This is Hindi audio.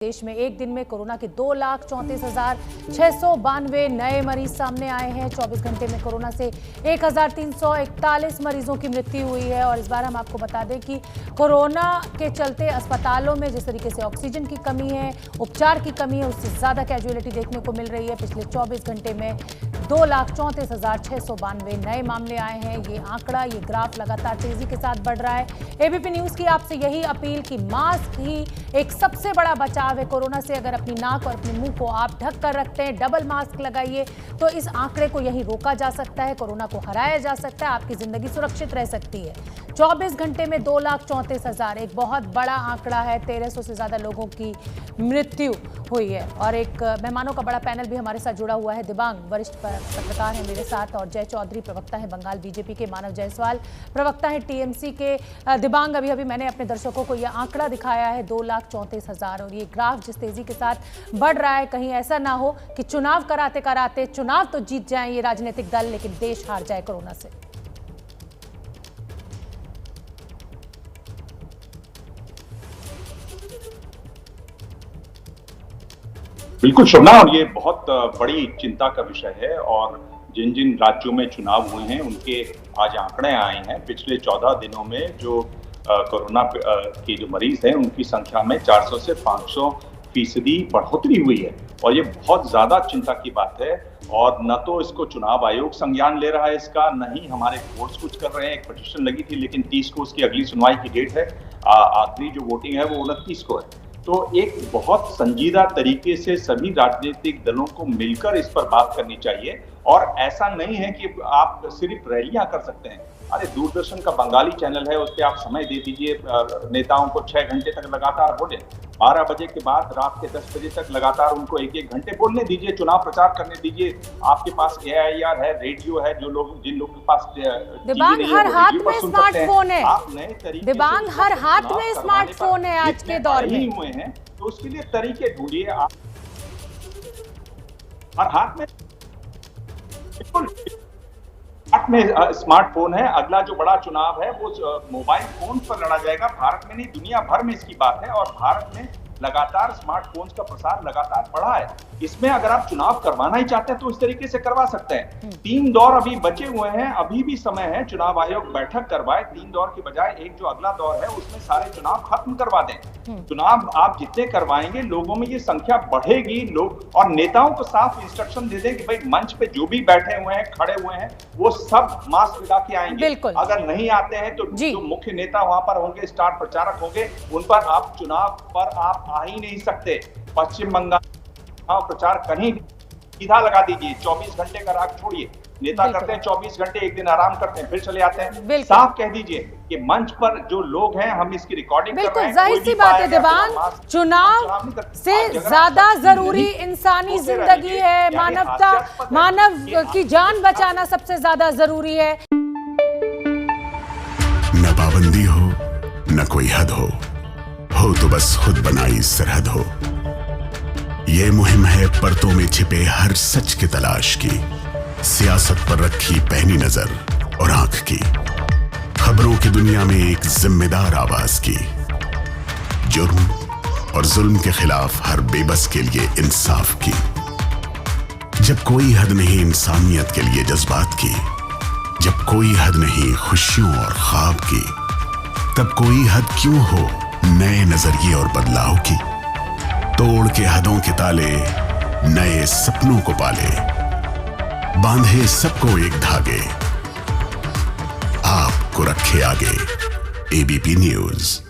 देश में एक दिन में कोरोना के 2,34,692 नए मरीज सामने आए हैं। 24 घंटे में कोरोना से 1,341 मरीजों की मृत्यु हुई है। और इस बार हम आपको बता दें कि कोरोना के चलते अस्पतालों में जिस तरीके से ऑक्सीजन की कमी है, उपचार की कमी है, उससे ज्यादा कैजुअलिटी देखने को मिल रही है। पिछले 24 घंटे में 2,34,692 नए मामले आए हैं। ये आंकड़ा, ये ग्राफ लगातार तेजी के साथ बढ़ रहा है। एबीपी न्यूज की आपसे यही अपील कि मास्क ही एक सबसे बड़ा बचाव है कोरोना से। अगर अपनी नाक और अपने मुंह को आप ढक कर रखते हैं, डबल मास्क लगाइए, तो इस आंकड़े को यही रोका जा सकता है, कोरोना को हराया जा सकता है, आपकी जिंदगी सुरक्षित रह सकती है। 24 घंटे में 2,34,000 एक बहुत बड़ा आंकड़ा है। 1,300 से ज्यादा लोगों की मृत्यु हुई है। और एक मेहमानों का बड़ा पैनल भी हमारे साथ जुड़ा हुआ है। दिबांग वरिष्ठ पत्रकार हैं मेरे साथ, और जय चौधरी प्रवक्ता है बंगाल बीजेपी के, मानव जायसवाल प्रवक्ता है टीएमसी के। दिबांग, अभी मैंने अपने दर्शकों को यह आंकड़ा दिखाया है 2,34,000, और ये ग्राफ जिस तेजी के साथ बढ़ रहा है, कहीं ऐसा ना हो कि चुनाव कराते कराते चुनाव तो जीत जाएं ये राजनीतिक दल, लेकिन देश हार जाए कोरोना से। बिल्कुल शोभना, और ये बहुत बड़ी चिंता का विषय है। और जिन जिन राज्यों में चुनाव हुए हैं उनके आज आंकड़े आए हैं। पिछले 14 दिनों में जो कोरोना के जो मरीज हैं उनकी संख्या में 400 से 500% बढ़ोतरी हुई है, और ये बहुत ज्यादा चिंता की बात है। और न तो इसको चुनाव आयोग संज्ञान ले रहा है इसका, न ही हमारे कोर्ट्स कुछ कर रहे हैं। एक पिटीशन लगी थी, लेकिन 30 को उसकी अगली सुनवाई की डेट है। आखिरी जो वोटिंग है वो 29 को है। तो एक बहुत संजीदा तरीके से सभी राजनीतिक दलों को मिलकर इस पर बात करनी चाहिए। और ऐसा नहीं है कि आप सिर्फ रैलियां कर सकते हैं। अरे, दूरदर्शन का बंगाली चैनल है, उस पर आप समय दे दीजिए नेताओं को। 6 घंटे तक लगातार बोले, 12 बजे के बाद रात के 10 बजे तक लगातार उनको 1-1 घंटे बोलने दीजिए, चुनाव प्रचार करने दीजिए। आपके पास AIR है, रेडियो है, जो लोग जिन लोगों के पास दिबांग हर हाथ में स्मार्टफोन है। आप नए तरीके, दिबांग हर हाथ में स्मार्टफोन है आज के दौर में हुए हैं, तो उसके लिए तरीके ढूंढिए। आप हर हाथ में स्मार्टफोन है। अगला जो बड़ा चुनाव है वो मोबाइल फोन पर लड़ा जाएगा। भारत में नहीं, दुनिया भर में इसकी बात है। और भारत में लगातार स्मार्टफोन्स का प्रसार लगातार बढ़ा है। इसमें अगर आप चुनाव करवाना ही चाहते हैं तो इस तरीके से करवा सकते हैं। 3 दौर अभी बचे हुए हैं, अभी भी समय है। चुनाव आयोग बैठक करवाए, 3 दौर की बजाय एक जो अगला दौर है उसमें सारे चुनाव खत्म करवा दें। चुनाव आप जितने करवाएंगे, लोगों में ये संख्या बढ़ेगी। लोग और नेताओं को साफ इंस्ट्रक्शन दे दें कि भाई मंच पे जो भी बैठे हुए हैं, खड़े हुए हैं, वो सब मास्क लगा के आएंगे। अगर नहीं आते हैं तो जो मुख्य नेता वहां पर होंगे, स्टार प्रचारक होंगे, उन पर आप चुनाव पर आप आ ही नहीं सकते। पश्चिम बंगाल प्रचार कहीं सीधा लगा दीजिए, 24 घंटे का राग छोड़िए। नेता करते हैं 24 घंटे, एक दिन आराम करते हैं, फिर चले आते हैं। साफ कह दीजिए कि मंच पर जो लोग हैं, हम इसकी रिकॉर्डिंग कर रहे हैं। जाहिर सी बात है दिबांग, चुनाव से ज्यादा जरूरी इंसानी जिंदगी है, मानवता, मानव की जान बचाना सबसे ज्यादा जरूरी है। न पाबंदी हो, न कोई हद हो तो बस खुद बनाई सरहद हो। ये मुहिम है परतों में छिपे हर सच की तलाश की, सियासत पर रखी पैनी नजर और आंख की, खबरों की दुनिया में एक जिम्मेदार आवाज की, जुर्म और जुल्म के खिलाफ हर बेबस के लिए इंसाफ की। जब कोई हद नहीं इंसानियत के लिए जज्बात की, जब कोई हद नहीं खुशियों और ख्वाब की, तब कोई हद क्यों हो नए नजरिए और बदलाव की। तोड़ के हदों के ताले, नए सपनों को पाले, बांधे सबको एक धागे, आपको रखे आगे। ABP news.